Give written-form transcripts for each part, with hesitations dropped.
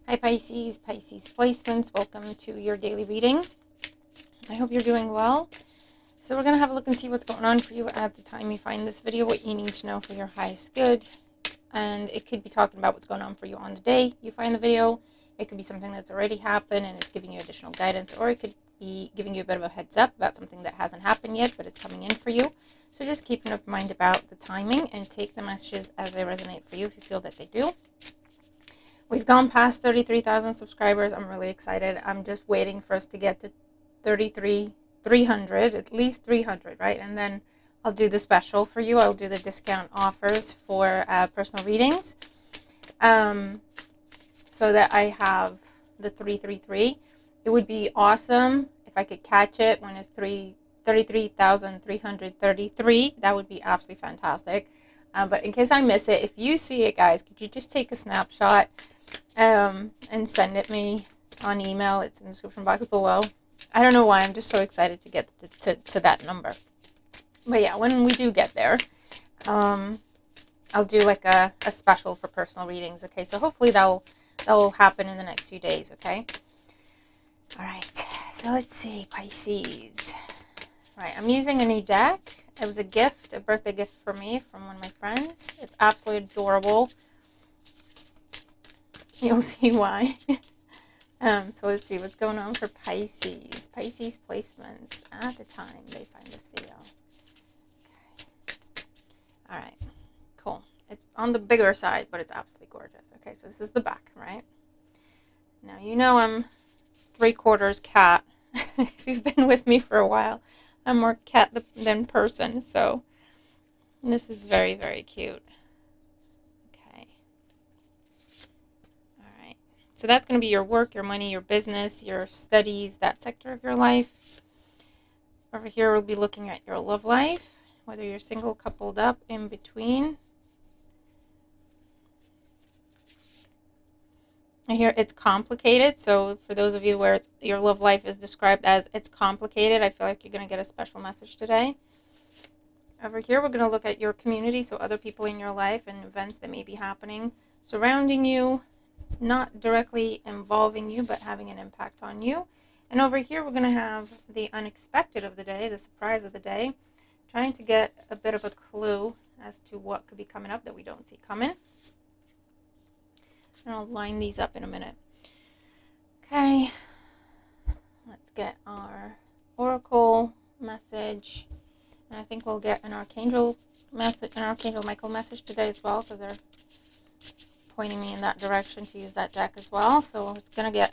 Hi Pisces, Pisces placements. Welcome to your daily reading. I hope you're doing well. So we're going to have a look and see what's going on for you at the time you find this video, what you need to know for your highest good. And it could be talking about what's going on for you on the day you find the video. It could be something that's already happened and it's giving you additional guidance, or it could be giving you a bit of a heads up about something that hasn't happened yet but is coming in for you. So just keep an open mind about the timing and take the messages as they resonate for you if you feel that they do. We've gone past 33,000 subscribers. I'm really excited. I'm just waiting for us to get to 300, at least 300, right? And then I'll do the special for you. I'll do the discount offers for personal readings, so that I have the 333. It would be awesome if I could catch it when it's 33,333. That would be absolutely fantastic. But in case I miss it, if you see it, guys, could you just take a snapshot and send it me on email? It's in the description box below. I don't know why, I'm just so excited to get to that number. But yeah, when we do get there, I'll do like a special for personal readings, okay? So hopefully that'll happen in the next few days, okay? All right, so let's see, Pisces. All right, I'm using a new deck. It was a gift, a birthday gift for me from one of my friends. It's absolutely adorable. You'll see why. So let's see what's going on for Pisces. Pisces placements at the time they find this video. Okay. All right, cool. It's on the bigger side, but it's absolutely gorgeous. Okay, so this is the back, right? Now, you know I'm 3/4 cat. If you've been with me for a while, I'm more cat than person, so this is very, very cute. Okay. All right. So that's going to be your work, your money, your business, your studies, that sector of your life. Over here, we'll be looking at your love life, whether you're single, coupled up, in between. I hear it's complicated, so for those of you where your love life is described as it's complicated, I feel like you're going to get a special message today. Over here, we're going to look at your community, so other people in your life and events that may be happening surrounding you, not directly involving you, but having an impact on you. And over here, we're going to have the unexpected of the day, the surprise of the day, trying to get a bit of a clue as to what could be coming up that we don't see coming. And I'll line these up in a minute. Okay, let's get our oracle message. And I think we'll get an archangel message, an Archangel Michael message today as well, because they're pointing me in that direction to use that deck as well. So it's gonna get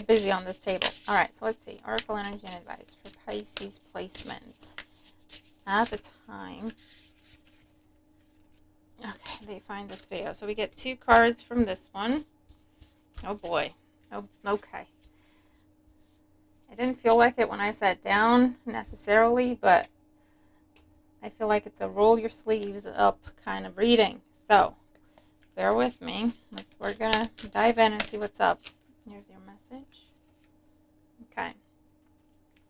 busy on this table. All right, so let's see. Oracle energy and advice for Pisces placements at the time. Okay, they find this video. So we get 2 cards from this one. Oh boy. Oh, okay. I didn't feel like it when I sat down necessarily, but I feel like it's a roll your sleeves up kind of reading. So bear with me. We're gonna dive in and see what's up. Here's your message. Okay.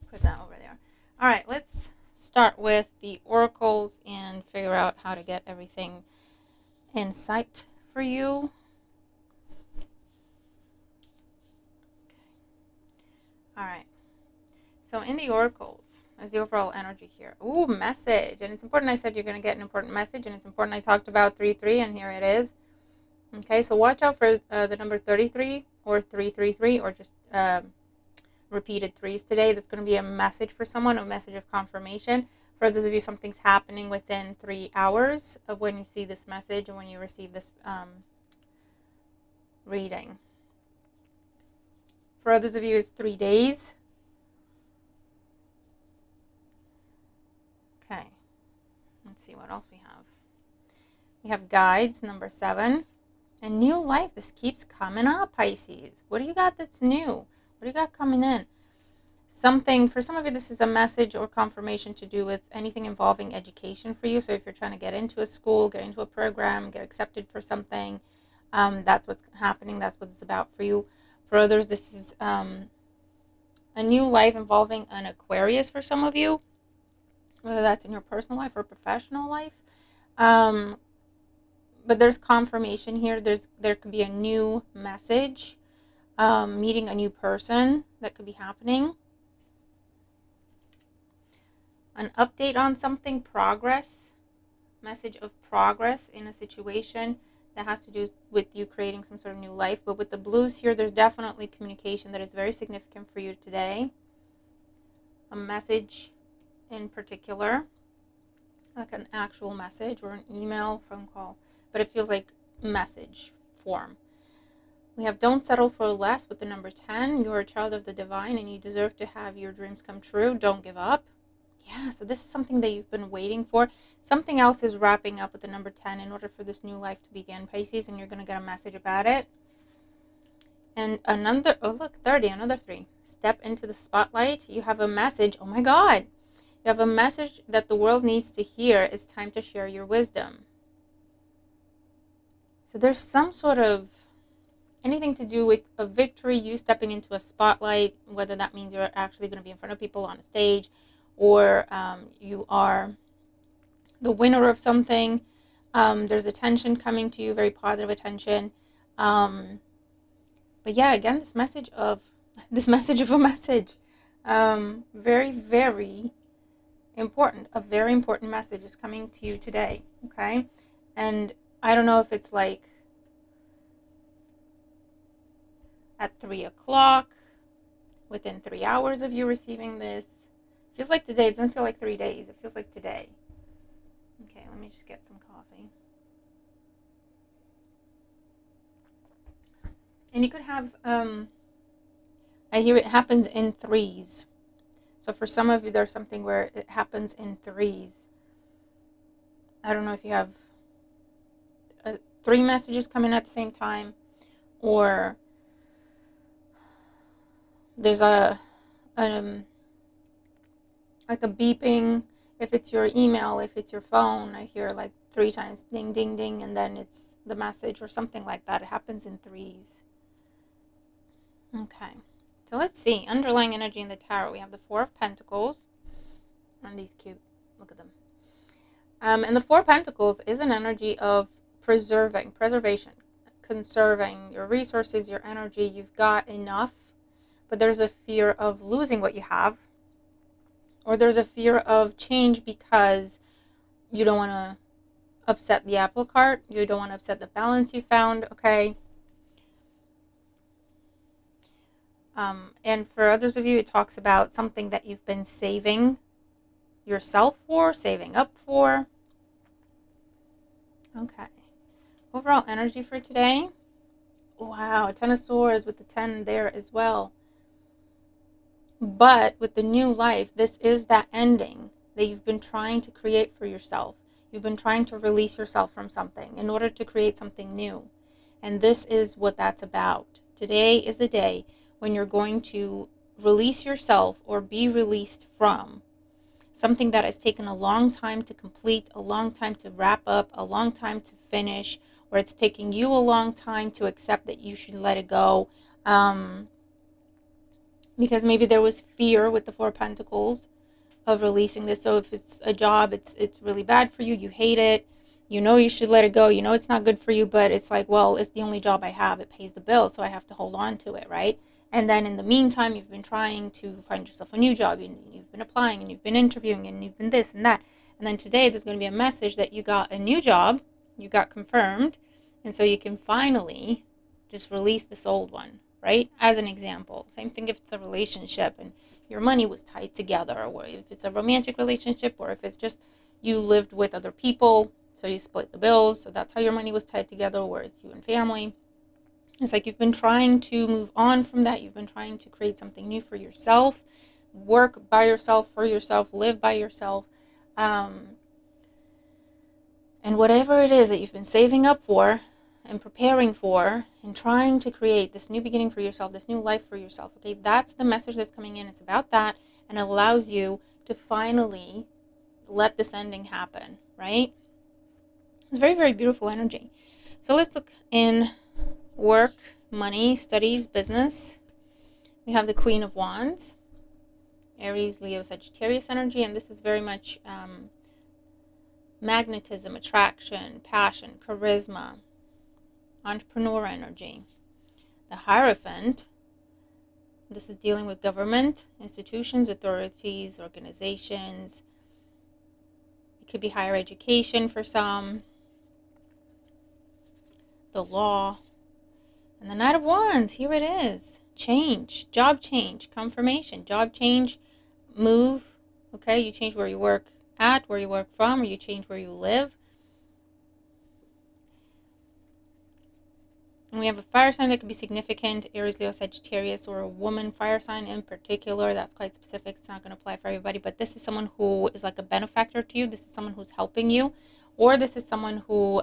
Put that over there. All right, let's start with the oracles and figure out how to get everything in sight for you. Okay. All right. So in the oracles, as the overall energy here. Ooh, message. And it's important I said you're going to get an important message, and it's important I talked about 3-3, and here it is. Okay, so watch out for the number 33 or 333, or just repeated 3s today. There's going to be a message for someone, a message of confirmation. For those of you, something's happening within 3 hours of when you see this message and when you receive this reading. For others of you, it's 3 days. Okay, let's see what else we have. We have guides, number 7. And new life, this keeps coming up, Pisces. What do you got that's new? What do you got coming in? Something, for some of you, this is a message or confirmation to do with anything involving education for you. So if you're trying to get into a school, get into a program, get accepted for something, that's what's happening. That's what it's about for you. For others, this is a new life involving an Aquarius for some of you, whether that's in your personal life or professional life. but there's confirmation here. There could be a new message, meeting a new person that could be happening. An update on something, progress, message of progress in a situation that has to do with you creating some sort of new life. But with the blues here, there's definitely communication that is very significant for you today. A message in particular, like an actual message or an email, phone call, but it feels like message form. We have don't settle for less with the number 10. You're a child of the divine and you deserve to have your dreams come true. Don't give up. Yeah, so this is something that you've been waiting for. Something else is wrapping up with the number 10 in order for this new life to begin, Pisces, and you're going to get a message about it. And another, oh look, 30, another 3. Step into the spotlight. You have a message. Oh my God. You have a message that the world needs to hear. It's time to share your wisdom. So there's some sort of anything to do with a victory, you stepping into a spotlight, whether that means you're actually going to be in front of people on a stage, or you are the winner of something. There's attention coming to you, very positive attention. But yeah, again, this message of a message. Very, very important. A very important message is coming to you today. Okay. And I don't know if it's like at 3 o'clock, within 3 hours of you receiving this. It feels like today. It doesn't feel like 3 days. It feels like today. Okay, let me just get some coffee. And you could have, I hear it happens in threes. So for some of you, there's something where it happens in threes. I don't know if you have 3 messages coming at the same time, or there's like a beeping. If it's your email, if it's your phone, I hear like 3 times ding, ding, ding, and then it's the message or something like that. It happens in threes. Okay, so let's see. Underlying energy in the tarot. We have the 4 of Pentacles. Aren't these cute? Look at them. And the 4 of Pentacles is an energy of preservation, conserving your resources, your energy. You've got enough, but there's a fear of losing what you have, or there's a fear of change because you don't want to upset the apple cart. You don't want to upset the balance you found, okay? And for others of you, it talks about something that you've been saving yourself for, saving up for. Okay. Overall energy for today. Wow, 10 of Swords with the 10 there as well. But with the new life, this is that ending that you've been trying to create for yourself. You've been trying to release yourself from something in order to create something new. And this is what that's about. Today is the day when you're going to release yourself or be released from something that has taken a long time to complete, a long time to wrap up, a long time to finish, or it's taking you a long time to accept that you should let it go. Because maybe there was fear with the 4 of Pentacles of releasing this. So if it's a job, it's really bad for you, you hate it, you know you should let it go, you know it's not good for you, but it's like, well, it's the only job I have, it pays the bills, so I have to hold on to it, right? And then in the meantime, you've been trying to find yourself a new job, you've been applying, and you've been interviewing, and you've been this and that. And then today, there's going to be a message that you got a new job, you got confirmed, and so you can finally just release this old one, right? As an example. Same thing if it's a relationship and your money was tied together, or if it's a romantic relationship, or if it's just you lived with other people, so you split the bills, so that's how your money was tied together, or it's you and family. It's like you've been trying to move on from that. You've been trying to create something new for yourself, work by yourself, for yourself, live by yourself. And whatever it is that you've been saving up for and preparing for and trying to create this new beginning for yourself, this new life for yourself, okay, that's the message that's coming in. It's about that, and it allows you to finally let this ending happen, right? It's very, very beautiful energy. So let's look in work, money, studies, business. We have the Queen of Wands, Aries, Leo, Sagittarius energy, and this is very much magnetism, attraction, passion, charisma, entrepreneur energy. The Hierophant, this is dealing with government, institutions, authorities, organizations. It could be higher education for some, the law. And the Knight of Wands, here it is. Change, job change, confirmation, job change, move. Okay, you change where you work at, where you work from, or you change where you live. And we have a fire sign that could be significant, Aries, Leo, Sagittarius, or a woman fire sign in particular. That's quite specific. It's not going to apply for everybody, but this is someone who is like a benefactor to you. This is someone who's helping you, or this is someone who,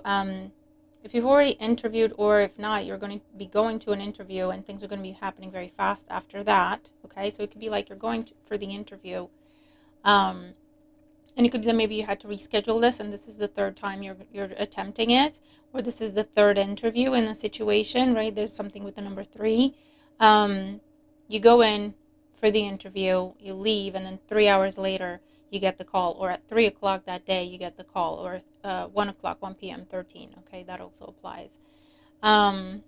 if you've already interviewed, or if not, you're going to be going to an interview and things are going to be happening very fast after that. Okay, so it could be like you're going for the interview. And it could be that maybe you had to reschedule this, and this is the third time you're attempting it, or this is the third interview in the situation, right? There's something with the number 3. You go in for the interview, you leave, and then 3 hours later you get the call, or at 3 o'clock that day you get the call, or 1 o'clock, 1 p.m., 13. Okay, that also applies. But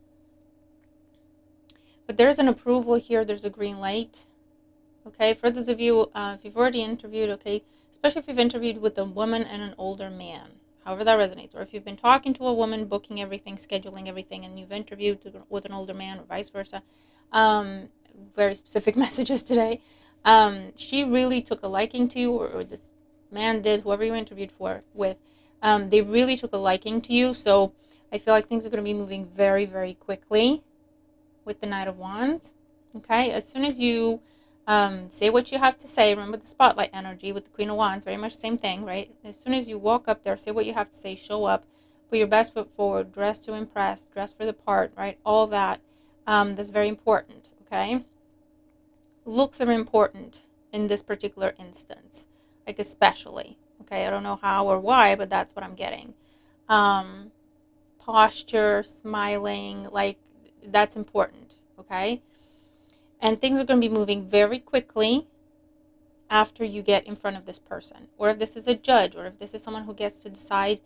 there's an approval here. There's a green light. Okay, for those of you, if you've already interviewed, okay, especially if you've interviewed with a woman and an older man, however that resonates, or if you've been talking to a woman, booking everything, scheduling everything, and you've interviewed with an older man, or vice versa, very specific messages today, she really took a liking to you, or this man did, whoever you interviewed with, they really took a liking to you, so I feel like things are going to be moving very, very quickly with the Knight of Wands. Okay, as soon as you say what you have to say, remember the spotlight energy with the Queen of Wands, very much the same thing, right? As soon as you walk up there, say what you have to say, show up, put your best foot forward, dress to impress, dress for the part, right? All that, that's very important, okay? Looks are important in this particular instance, like especially, okay? I don't know how or why, but that's what I'm getting. Posture, smiling, like that's important, okay? And things are going to be moving very quickly after you get in front of this person. Or if this is a judge, or if this is someone who gets to decide,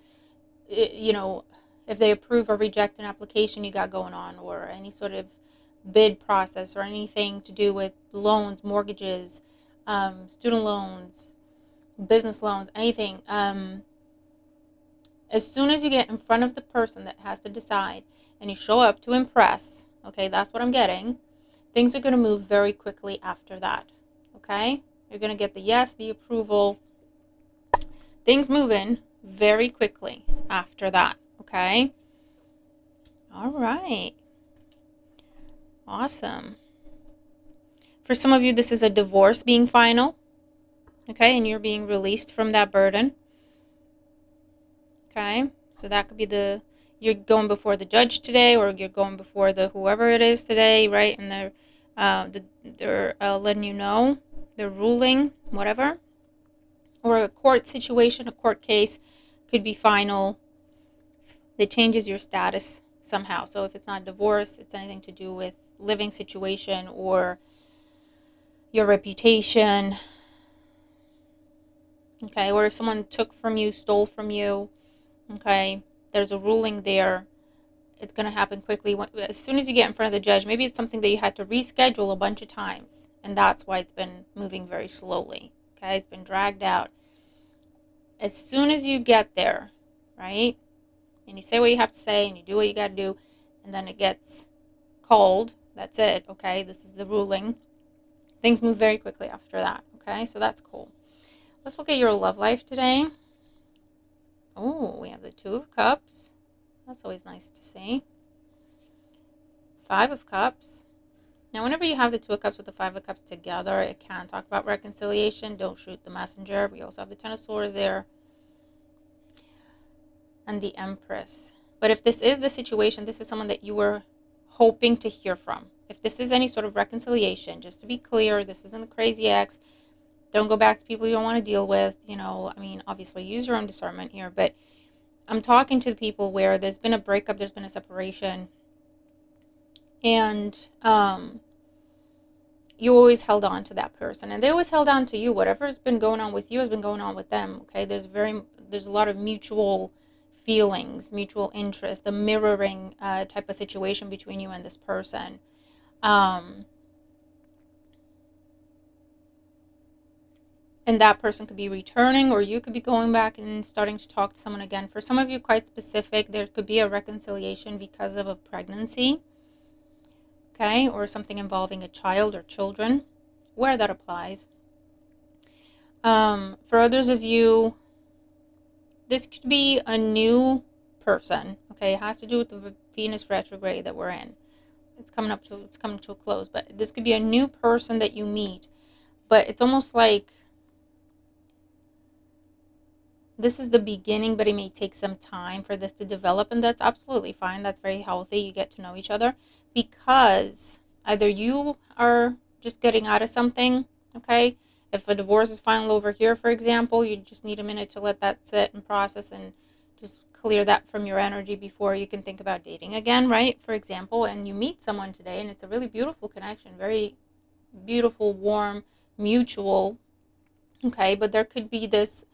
you know, if they approve or reject an application you got going on, or any sort of bid process, or anything to do with loans, mortgages, student loans, business loans, anything. As soon as you get in front of the person that has to decide and you show up to impress, okay, that's what I'm getting. Things are going to move very quickly after that, okay? You're going to get the yes, the approval. Things moving very quickly after that, okay? All right. Awesome. For some of you, this is a divorce being final, okay? And you're being released from that burden, okay? So that could be you're going before the judge today, or you're going before the whoever it is today, right? And they're letting you know, they're ruling, whatever. Or a court situation, a court case could be final. That changes your status somehow. So if it's not divorce, it's anything to do with living situation or your reputation. Okay, or if someone took from you, stole from you, okay, there's a ruling there. It's going to happen quickly. As soon as you get in front of the judge, maybe it's something that you had to reschedule a bunch of times, and that's why it's been moving very slowly. Okay, it's been dragged out. As soon as you get there, right, and you say what you have to say, and you do what you got to do, and then it gets called, that's it, okay, this is the ruling. Things move very quickly after that, okay, so that's cool. Let's look at your love life today. Oh, we have the 2 of Cups. That's always nice to see. 5 of Cups. Now, whenever you have the 2 of Cups with the 5 of Cups together, it can talk about reconciliation. Don't shoot the messenger. We also have the 10 of Swords there. And the Empress. But if this is the situation, this is someone that you were hoping to hear from. If this is any sort of reconciliation, just to be clear, this isn't the crazy ex. Don't go back to people you don't want to deal with. You know, I mean, obviously use your own discernment here, but I'm talking to the people where there's been a breakup, there's been a separation, and you always held on to that person, and they always held on to you. Whatever's been going on with you has been going on with them, okay? there's a lot of mutual feelings, mutual interest, a mirroring type of situation between you and this person. And that person could be returning, or you could be going back and starting to talk to someone again. For some of you, quite specific, there could be a reconciliation because of a pregnancy, okay, or something involving a child or children, where that applies. For others of you, this could be a new person, okay? It has to do with the Venus retrograde that we're in. It's coming to a close, but this could be a new person that you meet, but it's almost like this is the beginning, but it may take some time for this to develop, and that's absolutely fine. That's very healthy. You get to know each other because either you are just getting out of something, okay? If a divorce is final over here, for example, you just need a minute to let that sit and process and just clear that from your energy before you can think about dating again, right? For example, and you meet someone today and it's a really beautiful connection, very beautiful, warm, mutual, okay? But there could be this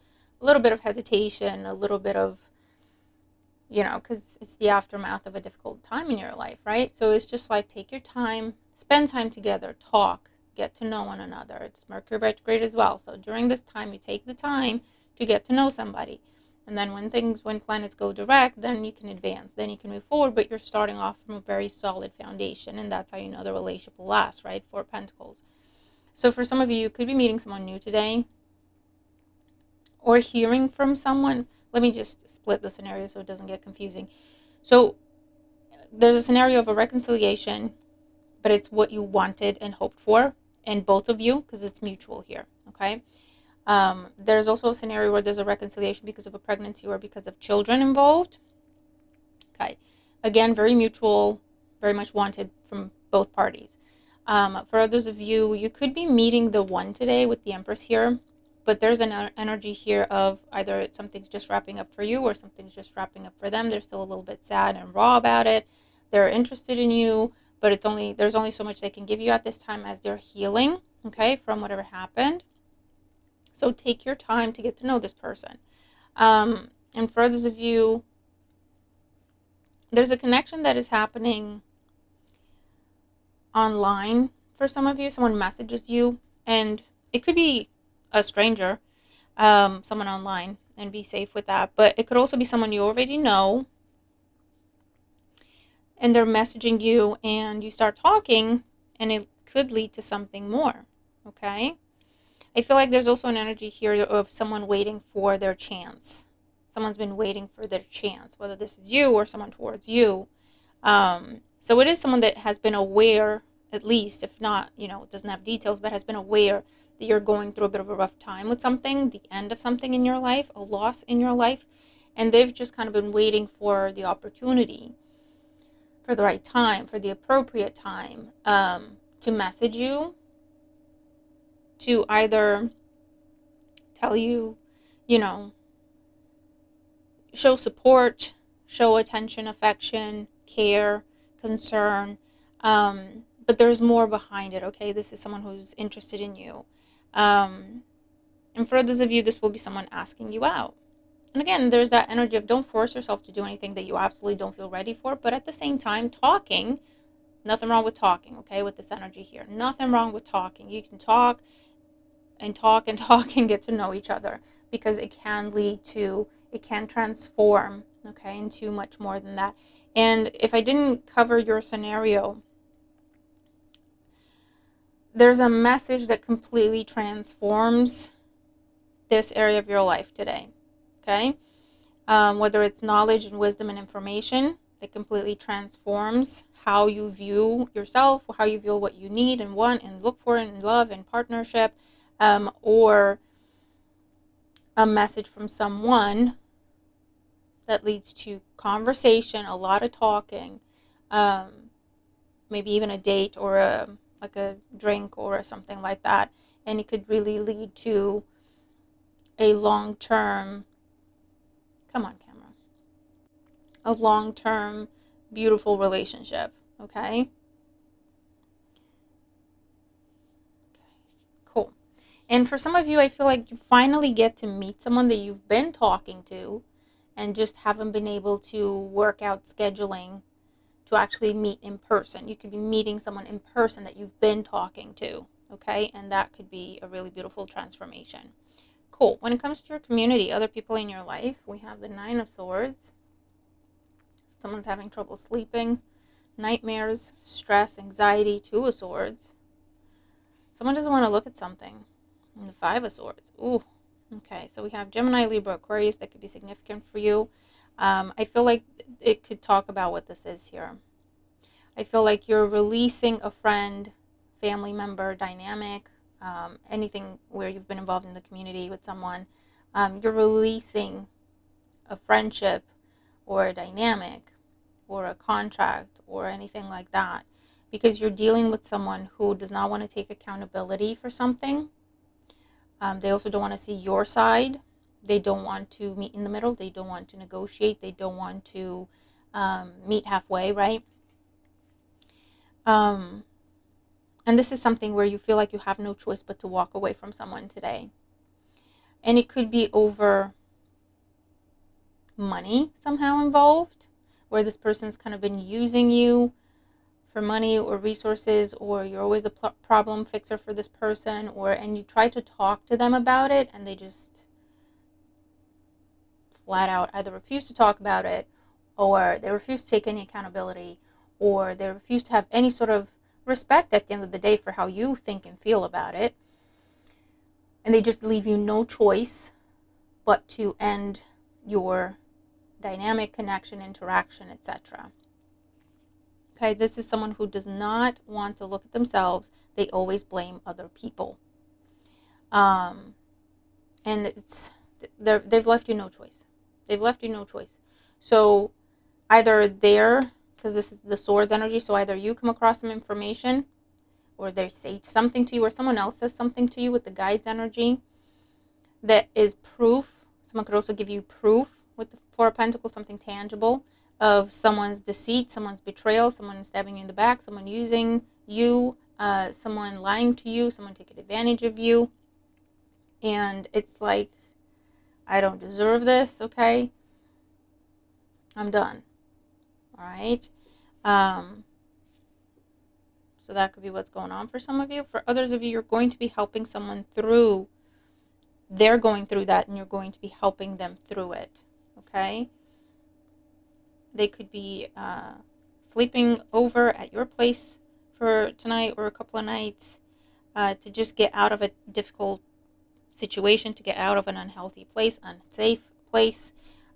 a little bit of hesitation, a little bit of, because it's the aftermath of a difficult time in your life, right? So it's just like, take your time, spend time together, talk, get to know one another. It's Mercury retrograde as well. So during this time, you take the time to get to know somebody. And then when planets go direct, then you can advance, then you can move forward, but you're starting off from a very solid foundation. And that's how you know the relationship will last, right? Four of Pentacles. So for some of you, you could be meeting someone new today, or hearing from someone. Let me just split the scenario so it doesn't get confusing. So there's a scenario of a reconciliation, but it's what you wanted and hoped for, and both of you, because it's mutual here, okay? There's also a scenario where there's a reconciliation because of a pregnancy or because of children involved, okay? Again, very mutual, very much wanted from both parties. For others of you, you could be meeting the one today with the Empress here, but there's an energy here of either something's just wrapping up for you or something's just wrapping up for them. They're still a little bit sad and raw about it. They're interested in you, but there's only so much they can give you at this time as they're healing, okay, from whatever happened. So take your time to get to know this person. And for others of you, there's a connection that is happening online for some of you. Someone messages you, and it could be a stranger, someone online, and be safe with that. But it could also be someone you already know, and they're messaging you, and you start talking, and it could lead to something more, okay? I feel like there's also an energy here of someone waiting for their chance. Someone's been waiting for their chance, whether this is you or someone towards you. So it is someone that has been aware, at least, if not, doesn't have details, but has been aware that you're going through a bit of a rough time with something, the end of something in your life, a loss in your life, and they've just kind of been waiting for the opportunity, for the right time, for the appropriate time, to message you, to either tell you, show support, show attention, affection, care, concern, but there's more behind it, okay? This is someone who's interested in you. And for those of you, this will be someone asking you out. And again, there's that energy of don't force yourself to do anything that you absolutely don't feel ready for, but at the same time, talking, nothing wrong with talking, okay, with this energy here. Nothing wrong with talking. You can talk and talk and talk and get to know each other, because it can transform, okay, into much more than that. And if I didn't cover your scenario, there's a message that completely transforms this area of your life today, okay? Whether it's knowledge and wisdom and information, it completely transforms how you view yourself, how you view what you need and want and look for in love and partnership, or a message from someone that leads to conversation, a lot of talking, maybe even a date or a drink or something like that. And it could really lead to a long-term, come on camera, a long-term beautiful relationship, okay? Cool. And for some of you, I feel like you finally get to meet someone that you've been talking to and just haven't been able to work out scheduling to actually meet in person. You could be meeting someone in person that you've been talking to, okay? And that could be a really beautiful transformation. Cool. When it comes to your community, other people in your life, we have the Nine of Swords. Someone's having trouble sleeping, nightmares, stress, anxiety. Two of Swords. Someone doesn't want to look at something. And the Five of Swords. Ooh. Okay, so we have Gemini, Libra, Aquarius. That could be significant for you. I feel like it could talk about what this is here. I feel like you're releasing a friend, family member dynamic, anything where you've been involved in the community with someone. You're releasing a friendship or a dynamic or a contract or anything like that because you're dealing with someone who does not want to take accountability for something. They also don't want to see your side. They don't want to meet in the middle. They don't want to negotiate. They don't want to meet halfway, right? And this is something where you feel like you have no choice but to walk away from someone today. And it could be over money somehow involved, where this person's kind of been using you for money or resources, or you're always a problem fixer for this person, and you try to talk to them about it and they just flat out either refuse to talk about it, or they refuse to take any accountability, or they refuse to have any sort of respect at the end of the day for how you think and feel about it. And they just leave you no choice but to end your dynamic connection, interaction, etc. Okay, this is someone who does not want to look at themselves. They always blame other people. And they've left you no choice. They've left you no choice. So either because this is the Swords energy, so either you come across some information or they say something to you, or someone else says something to you with the Guides energy that is proof. Someone could also give you proof with the Four of Pentacles, something tangible, of someone's deceit, someone's betrayal, someone stabbing you in the back, someone using you, someone lying to you, someone taking advantage of you. And it's like, I don't deserve this, okay? I'm done. All right? So that could be what's going on for some of you. For others of you, you're going to be helping someone through. They're going through that, and you're going to be helping them through it, okay? They could be sleeping over at your place for tonight or a couple of nights to just get out of a difficult situation, to get out of an unhealthy place, unsafe place.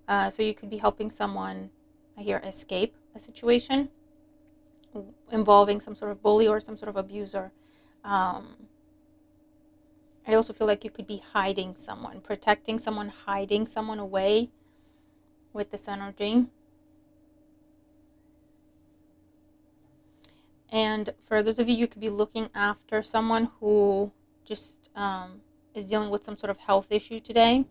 So you could be helping someone, I hear, escape a situation involving some sort of bully or some sort of abuser. I also feel like you could be hiding someone, protecting someone, hiding someone away with this energy. And for those of you, you could be looking after someone who just is dealing with some sort of health issue today,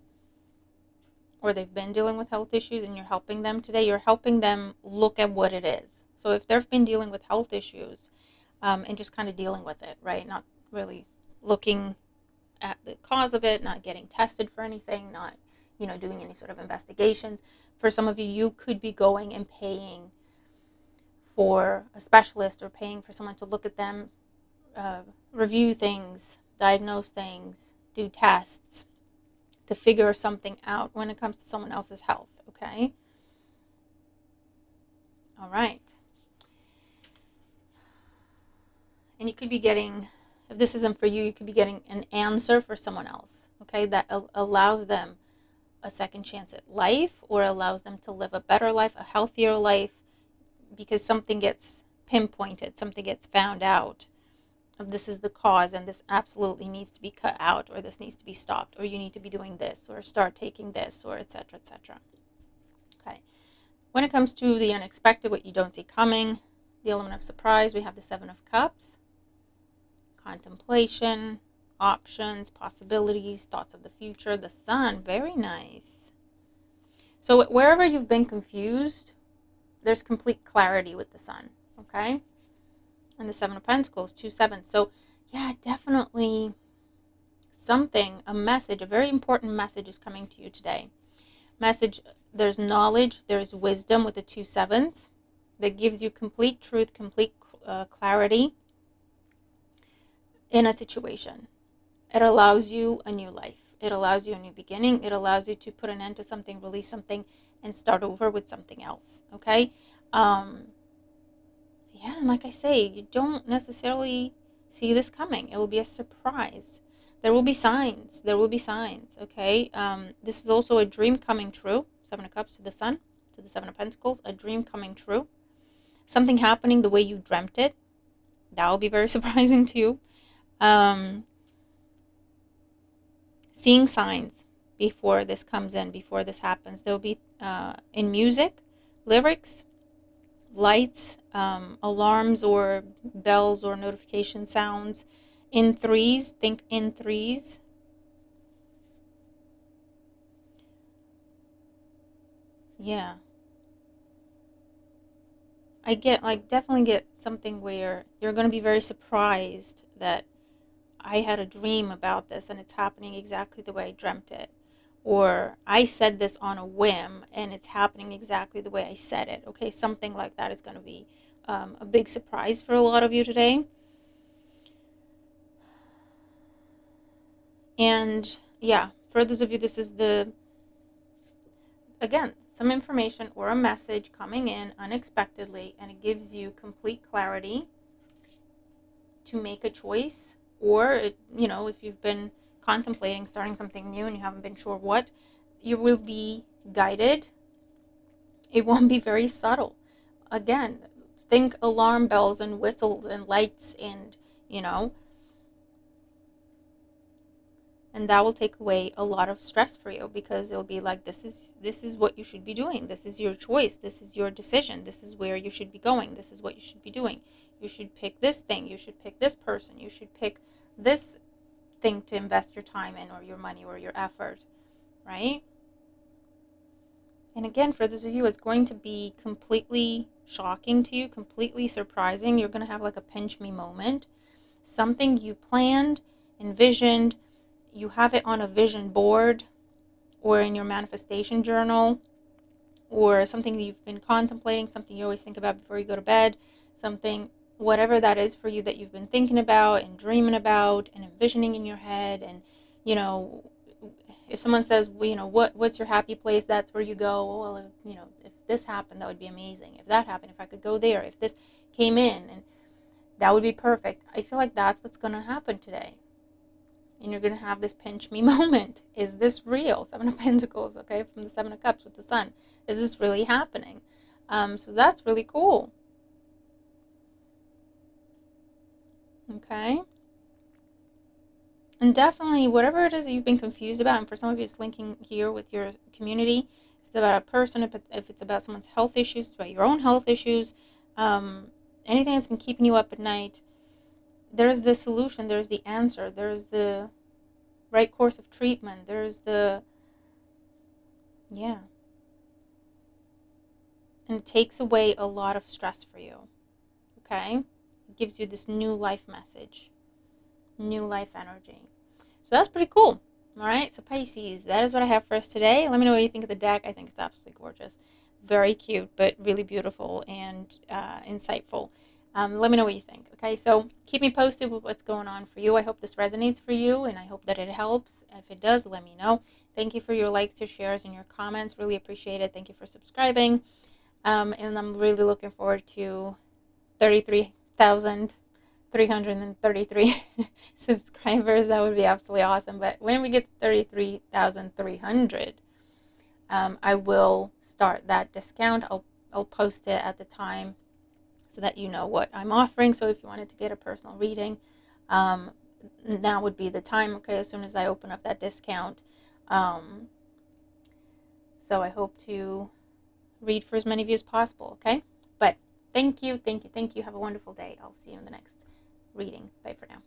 or they've been dealing with health issues and you're helping them today. You're helping them look at what it is. So if they've been dealing with health issues and just kind of dealing with it, right? Not really looking at the cause of it, not getting tested for anything, not, doing any sort of investigations. For some of you, you could be going and paying for a specialist or paying for someone to look at them, review things, diagnose things, do tests to figure something out when it comes to someone else's health, okay? All right. And you could be getting, if this isn't for you, you could be getting an answer for someone else, okay, that allows them a second chance at life, or allows them to live a better life, a healthier life, because something gets pinpointed, something gets found out of this is the cause, and this absolutely needs to be cut out, or this needs to be stopped, or you need to be doing this, or start taking this, or etc., etc. Okay. When it comes to the unexpected, what you don't see coming, the element of surprise, we have the Seven of Cups, contemplation, options, possibilities, thoughts of the future, the Sun, very nice. So wherever you've been confused, there's complete clarity with the Sun, okay? And the Seven of Pentacles, 2 7. So yeah, definitely something, a message, a very important message is coming to you today. Message, there's knowledge, there's wisdom with the 2 sevens that gives you complete truth, complete clarity in a situation. It allows you a new life. It allows you a new beginning. It allows you to put an end to something, release something, and start over with something else. Okay? Yeah, and like I say, you don't necessarily see this coming. It will be a surprise. There will be signs. There will be signs. Okay? This is also a dream coming true. 7 of Cups to the Sun, to the 7 of Pentacles. A dream coming true. Something happening the way you dreamt it. That will be very surprising to you. Seeing signs before this comes in, before this happens. There will be in music, lyrics, lights, alarms or bells or notification sounds in threes. Think in threes. Yeah. I get, like, definitely get something where you're going to be very surprised that I had a dream about this and it's happening exactly the way I dreamt it. Or I said this on a whim and it's happening exactly the way I said it. Okay, something like that is going to be a big surprise for a lot of you today. And yeah, for those of you, this is again, some information or a message coming in unexpectedly, and it gives you complete clarity to make a choice. Or, if you've been contemplating starting something new and you haven't been sure what, you will be guided. It won't be very subtle. Again, think alarm bells and whistles and lights and, and that will take away a lot of stress for you, because it'll be like, this is what you should be doing. This is your choice. This is your decision. This is where you should be going. This is what you should be doing. You should pick this thing. You should pick this person. You should pick this thing to invest your time in, or your money, or your effort, right? And again, for those of you, it's going to be completely shocking to you, completely surprising. You're going to have like a pinch me moment. Something you planned, envisioned, you have it on a vision board or in your manifestation journal, or something that you've been contemplating, something you always think about before you go to bed, something, whatever that is for you, that you've been thinking about and dreaming about and envisioning in your head. And, if someone says, well, what's your happy place, that's where you go. Well, if this happened, that would be amazing. If that happened, if I could go there, if this came in, and that would be perfect. I feel like that's what's going to happen today. And you're going to have this pinch me moment. Is this real? 7 of Pentacles, okay, from the 7 of Cups with the Sun. Is this really happening? So that's really cool. Okay. And definitely, whatever it is that you've been confused about, and for some of you it's linking here with your community, if it's about a person, if it's about someone's health issues, it's about your own health issues, anything that's been keeping you up at night, there's the solution, there's the answer, there's the right course of treatment, there's yeah. And it takes away a lot of stress for you, okay? It gives you this new life message, new life energy. So that's pretty cool. All right, so Pisces, that is what I have for us today. Let me know what you think of the deck. I think it's absolutely gorgeous. Very cute, but really beautiful and insightful. Let me know what you think. Okay, so keep me posted with what's going on for you. I hope this resonates for you, and I hope that it helps. If it does, let me know. Thank you for your likes, your shares, and your comments. Really appreciate it. Thank you for subscribing. And I'm really looking forward to 33,333 subscribers. That would be absolutely awesome. But when we get to 33,300, I will start that discount. I'll post it at the time so that you know what I'm offering. So if you wanted to get a personal reading, now would be the time, okay, as soon as I open up that discount. So I hope to read for as many of you as possible, okay? But thank you. Have a wonderful day. I'll see you in the next reading. Bye for now.